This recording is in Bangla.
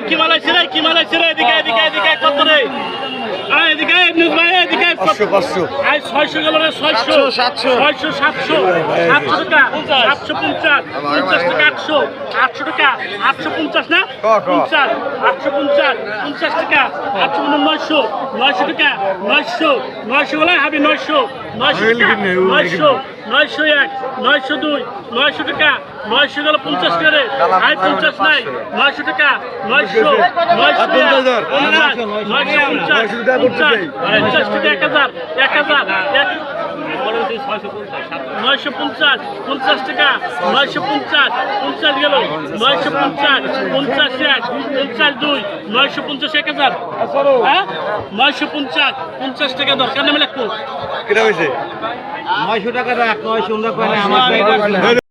কি মালাইছে রে কি মালাইছে রে এদিকে এদিকে এদিকে কত রে এদিকে নিউজ ভাই এদিকে 500 আই 600 গেল রে 600 700 700 টাকা 750 50 টাকা 800 টাকা 850 না 50 850 50 টাকা 850 900 টাকা 900 বলে হাবি 900 টাকা 900 901 902 900 টাকা 900 গেল 50 টাকা রে আই 50 নাই 900 টাকা 900 950 50 টাকা 950 50 গেল 950 50 52 950 1000 হ্যাঁ 950 50 টাকা দরকার নেই লাগতো কিটা হইছে 900 টাকা রাখ 900 আমরা কই না আমার